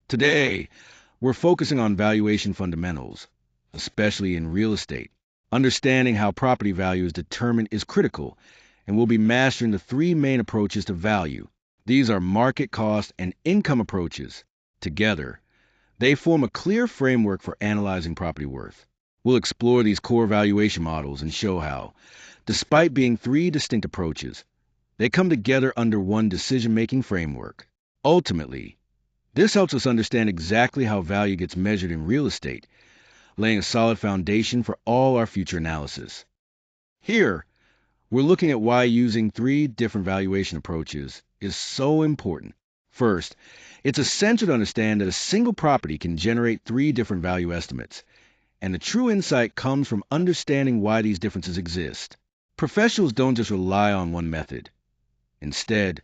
Today, we're focusing on valuation fundamentals, especially in real estate. Understanding how property value is determined is critical, and we'll be mastering the three main approaches to value. These are market cost and income approaches. Together, they form a clear framework for analyzing property worth. We'll explore these core valuation models and show how, despite being three distinct approaches, they come together under one decision-making framework. Ultimately, this helps us understand exactly how value gets measured in real estate, laying a solid foundation for all our future analysis. Here, we're looking at why using three different valuation approaches is so important. First, it's essential to understand that a single property can generate three different value estimates, and the true insight comes from understanding why these differences exist. Professionals don't just rely on one method. Instead,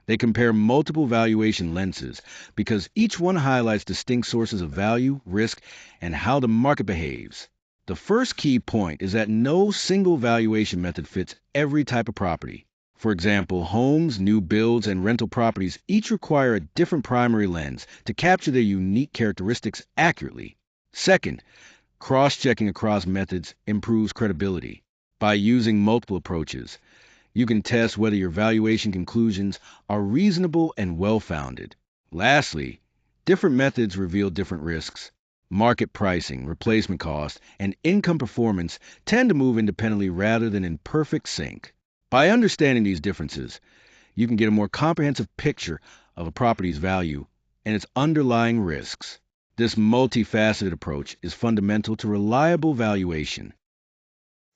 they compare multiple valuation lenses because each one highlights distinct sources of value, risk, and how the market behaves. The first key point is that no single valuation method fits every type of property. For example, homes, new builds, and rental properties each require a different primary lens to capture their unique characteristics accurately. Second, cross-checking across methods improves credibility. By using multiple approaches, you can test whether your valuation conclusions are reasonable and well-founded. Lastly, different methods reveal different risks. Market pricing, replacement cost, and income performance tend to move independently rather than in perfect sync. By understanding these differences, you can get a more comprehensive picture of a property's value and its underlying risks. This multifaceted approach is fundamental to reliable valuation.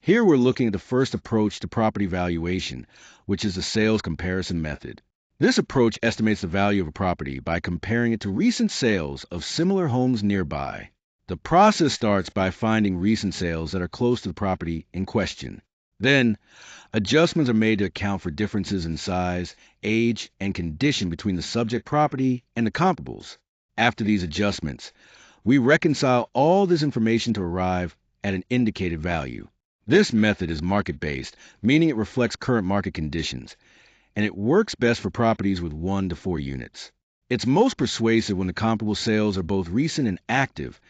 Here we're looking at the first approach to property valuation, which is the sales comparison method. This approach estimates the value of a property by comparing it to recent sales of similar homes nearby. The process starts by finding recent sales that are close to the property in question. Then, adjustments are made to account for differences in size, age, and condition between the subject property and the comparables. After these adjustments, we reconcile all this information to arrive at an indicated value. This method is market-based, meaning it reflects current market conditions, and it works best for properties with 1 to 4 units. It's most persuasive when the comparable sales are both recent and active,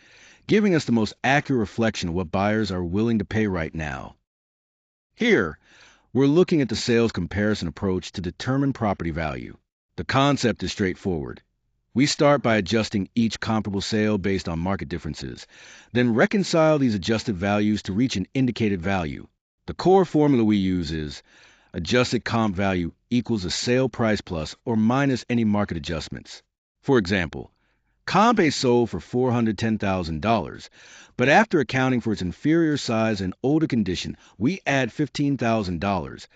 giving us the most accurate reflection of what buyers are willing to pay right now. Here, we're looking at the sales comparison approach to determine property value. The concept is straightforward. We start by adjusting each comparable sale based on market differences, then reconcile these adjusted values to reach an indicated value. The core formula we use is adjusted comp value equals the sale price plus or minus any market adjustments. For example, comp A sold for $410,000, but after accounting for its inferior size and older condition, we add $15,000,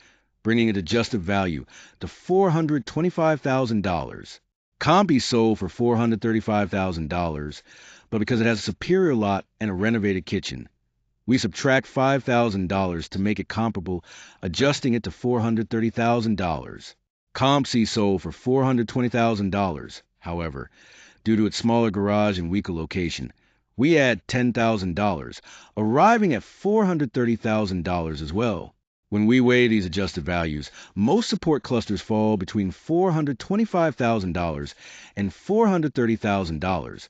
bringing its adjusted value to $425,000. Comp B sold for $435,000, but because it has a superior lot and a renovated kitchen, we subtract $5,000 to make it comparable, adjusting it to $430,000. Comp C sold for $420,000. However, due to its smaller garage and weaker location, we add $10,000, arriving at $430,000 as well. When we weigh these adjusted values, most support clusters fall between $425,000 and $430,000,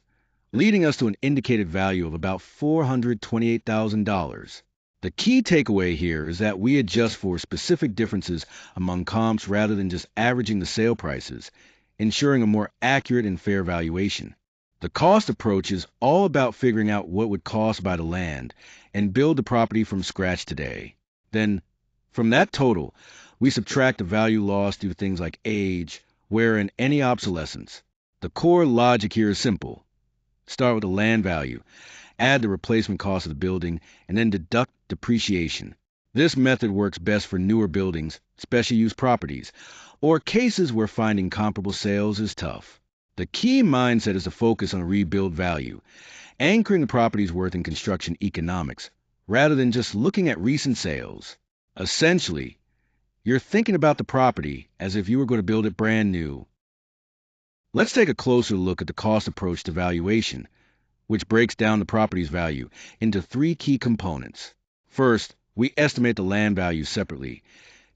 leading us to an indicated value of about $428,000. The key takeaway here is that we adjust for specific differences among comps rather than just averaging the sale prices, ensuring a more accurate and fair valuation. The cost approach is all about figuring out what would cost to buy the land and build the property from scratch today. Then, from that total, we subtract the value lost due to things like age, wear, and any obsolescence. The core logic here is simple. Start with the land value, add the replacement cost of the building, and then deduct depreciation. This method works best for newer buildings, special use properties, or cases where finding comparable sales is tough. The key mindset is to focus on rebuild value, anchoring the property's worth in construction economics, rather than just looking at recent sales. Essentially, you're thinking about the property as if you were going to build it brand new. Let's take a closer look at the cost approach to valuation, which breaks down the property's value into three key components. First, we estimate the land value separately,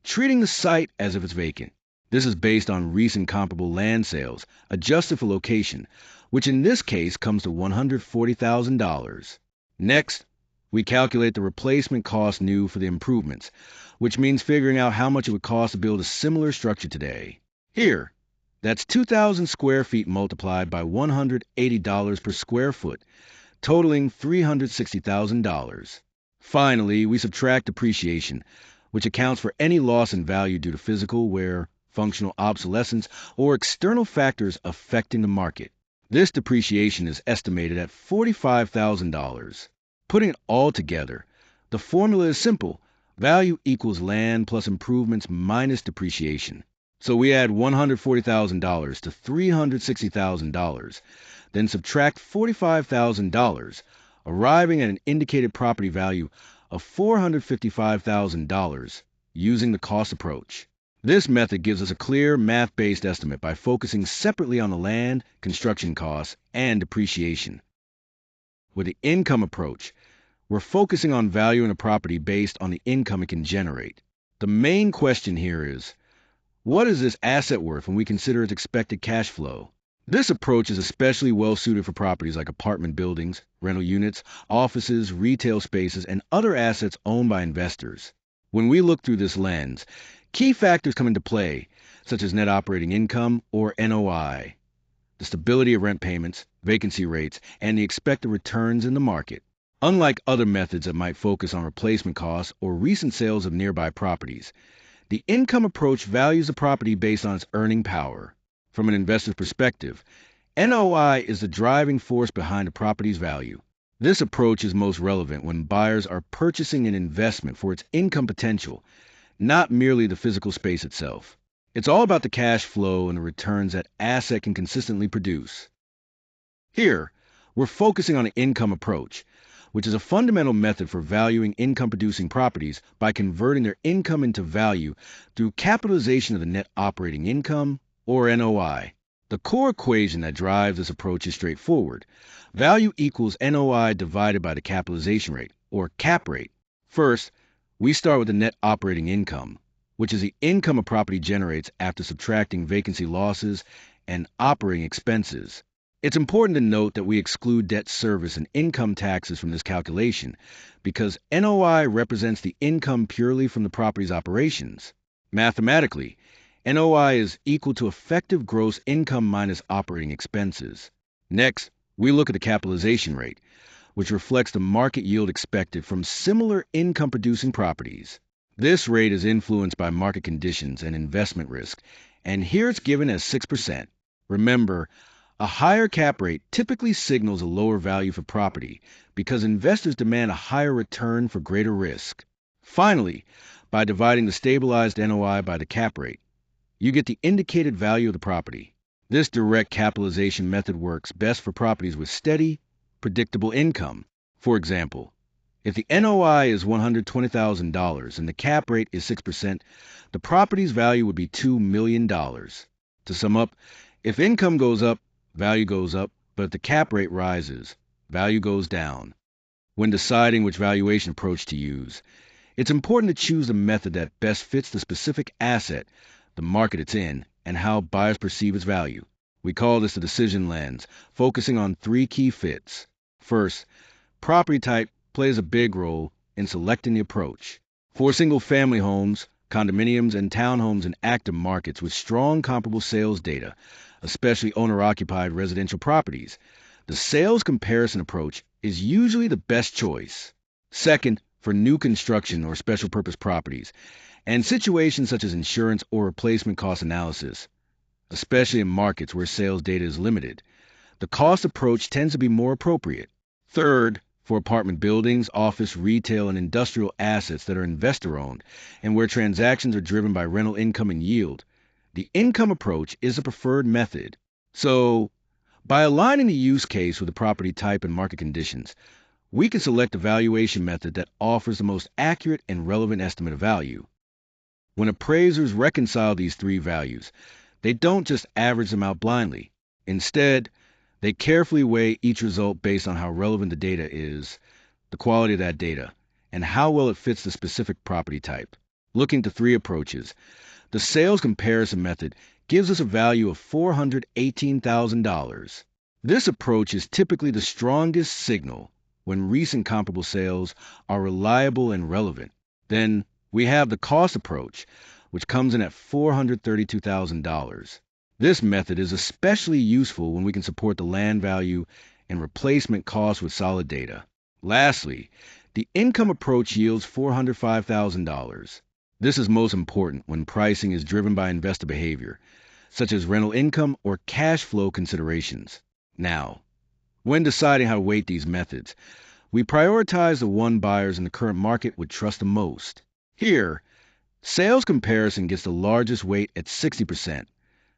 treating the site as if it's vacant. This is based on recent comparable land sales, adjusted for location, which in this case comes to $140,000. Next, we calculate the replacement cost new for the improvements, which means figuring out how much it would cost to build a similar structure today. Here, that's 2,000 square feet multiplied by $180 per square foot, totaling $360,000. Finally, we subtract depreciation, which accounts for any loss in value due to physical wear, functional obsolescence, or external factors affecting the market. This depreciation is estimated at $45,000. Putting it all together, the formula is simple. Value equals land plus improvements minus depreciation. So we add $140,000 to $360,000, then subtract $45,000, arriving at an indicated property value of $455,000 using the cost approach. This method gives us a clear math-based estimate by focusing separately on the land, construction costs, and depreciation. With the income approach, we're focusing on valuing a property based on the income it can generate. The main question here is, what is this asset worth when we consider its expected cash flow? This approach is especially well suited for properties like apartment buildings, rental units, offices, retail spaces, and other assets owned by investors. When we look through this lens, key factors come into play, such as net operating income, or NOI, the stability of rent payments, vacancy rates, and the expected returns in the market. Unlike other methods that might focus on replacement costs or recent sales of nearby properties, the income approach values the property based on its earning power. From an investor's perspective, NOI is the driving force behind a property's value. This approach is most relevant when buyers are purchasing an investment for its income potential, not merely the physical space itself. It's all about the cash flow and the returns that asset can consistently produce. Here, we're focusing on the income approach, which is a fundamental method for valuing income-producing properties by converting their income into value through capitalization of the net operating income, or NOI. The core equation that drives this approach is straightforward. Value equals NOI divided by the capitalization rate, or cap rate. First, we start with the net operating income, which is the income a property generates after subtracting vacancy losses and operating expenses. It's important to note that we exclude debt service and income taxes from this calculation because NOI represents the income purely from the property's operations. Mathematically, NOI is equal to effective gross income minus operating expenses. Next, we look at the capitalization rate, which reflects the market yield expected from similar income-producing properties. This rate is influenced by market conditions and investment risk, and here it's given as 6%. Remember, a higher cap rate typically signals a lower value for property because investors demand a higher return for greater risk. Finally, by dividing the stabilized NOI by the cap rate, you get the indicated value of the property. This direct capitalization method works best for properties with steady, predictable income. For example, if the NOI is $120,000 and the cap rate is 6%, the property's value would be $2 million. To sum up, if income goes up, value goes up, but if the cap rate rises, value goes down. When deciding which valuation approach to use, it's important to choose the method that best fits the specific asset, the market it's in, and how buyers perceive its value. We call this the decision lens, focusing on 3 key fits. First, property type plays a big role in selecting the approach. For single-family homes, condominiums, and townhomes in active markets with strong comparable sales data, especially owner-occupied residential properties, the sales comparison approach is usually the best choice. Second, for new construction or special purpose properties, and situations such as insurance or replacement cost analysis, especially in markets where sales data is limited, the cost approach tends to be more appropriate. Third, for apartment buildings, office, retail, and industrial assets that are investor-owned and where transactions are driven by rental income and yield, the income approach is a preferred method. So, by aligning the use case with the property type and market conditions, we can select a valuation method that offers the most accurate and relevant estimate of value. When appraisers reconcile these 3 values, they don't just average them out blindly. Instead, they carefully weigh each result based on how relevant the data is, the quality of that data, and how well it fits the specific property type. Looking to 3 approaches, The sales comparison method gives us a value of $418,000. This approach is typically the strongest signal when recent comparable sales are reliable and relevant. Then we have the cost approach, which comes in at $432,000. This method is especially useful when we can support the land value and replacement costs with solid data. Lastly, the income approach yields $405,000. This is most important when pricing is driven by investor behavior, such as rental income or cash flow considerations. Now, when deciding how to weight these methods, we prioritize the one buyers in the current market would trust the most. Here, sales comparison gets the largest weight at 60%,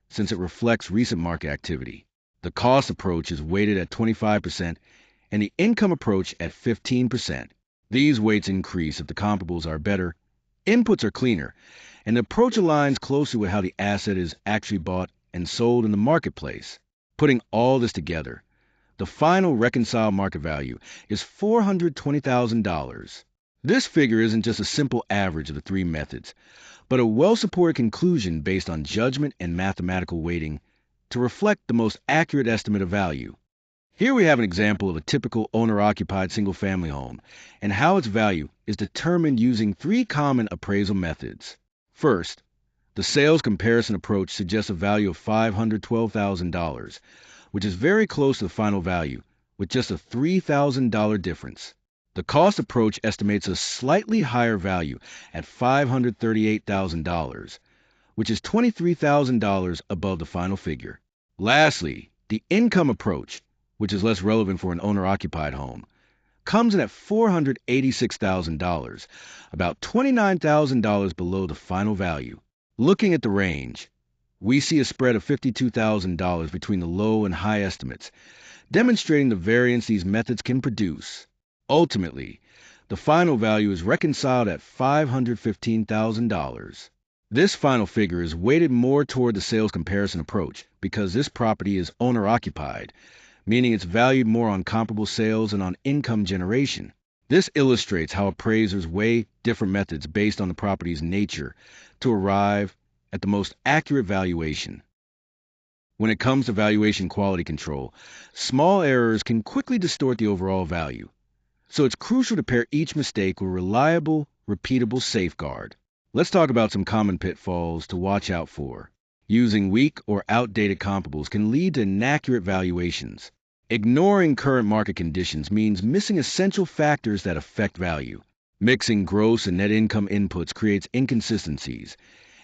since it reflects recent market activity. The cost approach is weighted at 25%, and the income approach at 15%. These weights increase if the comparables are better, inputs are cleaner, and the approach aligns closely with how the asset is actually bought and sold in the marketplace. Putting all this together, the final reconciled market value is $420,000. This figure isn't just a simple average of the three methods, but a well-supported conclusion based on judgment and mathematical weighting to reflect the most accurate estimate of value. Here we have an example of a typical owner-occupied single-family home and how its value is determined using three common appraisal methods. First, the sales comparison approach suggests a value of $512,000, which is very close to the final value, with just a $3,000 difference. The cost approach estimates a slightly higher value at $538,000, which is $23,000 above the final figure. Lastly, the income approach, which is less relevant for an owner-occupied home, comes in at $486,000, about $29,000 below the final value. Looking at the range, we see a spread of $52,000 between the low and high estimates, demonstrating the variance these methods can produce. Ultimately, the final value is reconciled at $515,000. This final figure is weighted more toward the sales comparison approach because this property is owner-occupied, meaning it's valued more on comparable sales and on income generation. This illustrates how appraisers weigh different methods based on the property's nature to arrive at the most accurate valuation. When it comes to valuation quality control, small errors can quickly distort the overall value. So it's crucial to pair each mistake with a reliable, repeatable safeguard. Let's talk about some common pitfalls to watch out for. Using weak or outdated comparables can lead to inaccurate valuations. Ignoring current market conditions means missing essential factors that affect value. Mixing gross and net income inputs creates inconsistencies,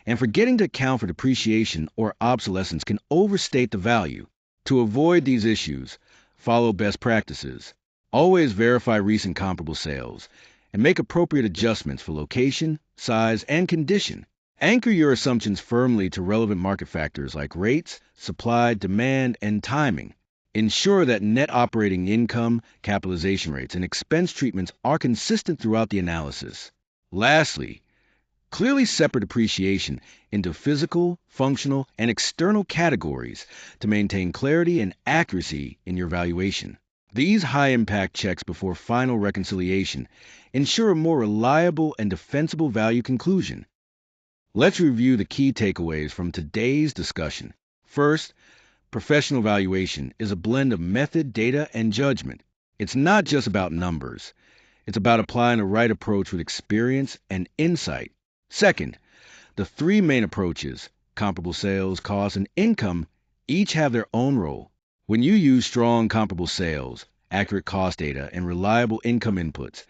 and forgetting to account for depreciation or obsolescence can overstate the value. To avoid these issues, follow best practices. Always verify recent comparable sales, and make appropriate adjustments for location, size, and condition. Anchor your assumptions firmly to relevant market factors like rates, supply, demand, and timing. Ensure that net operating income, capitalization rates, and expense treatments are consistent throughout the analysis. Lastly, clearly separate depreciation into physical, functional, and external categories to maintain clarity and accuracy in your valuation. These high-impact checks before final reconciliation ensure a more reliable and defensible value conclusion. Let's review the key takeaways from today's discussion. First, professional valuation is a blend of method, data, and judgment. It's not just about numbers. It's about applying the right approach with experience and insight. Second, the three main approaches, comparable sales, cost, and income, each have their own role. When you use strong comparable sales, accurate cost data, and reliable income inputs,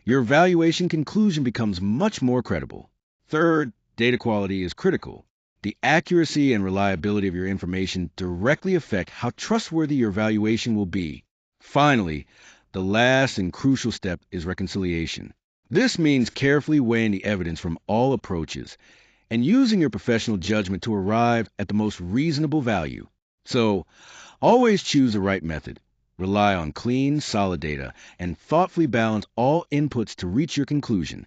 your valuation conclusion becomes much more credible. Third, data quality is critical. The accuracy and reliability of your information directly affect how trustworthy your valuation will be. Finally, the last and crucial step is reconciliation. This means carefully weighing the evidence from all approaches and using your professional judgment to arrive at the most reasonable value. So, always choose the right method. Rely on clean, solid data and thoughtfully balance all inputs to reach your conclusion.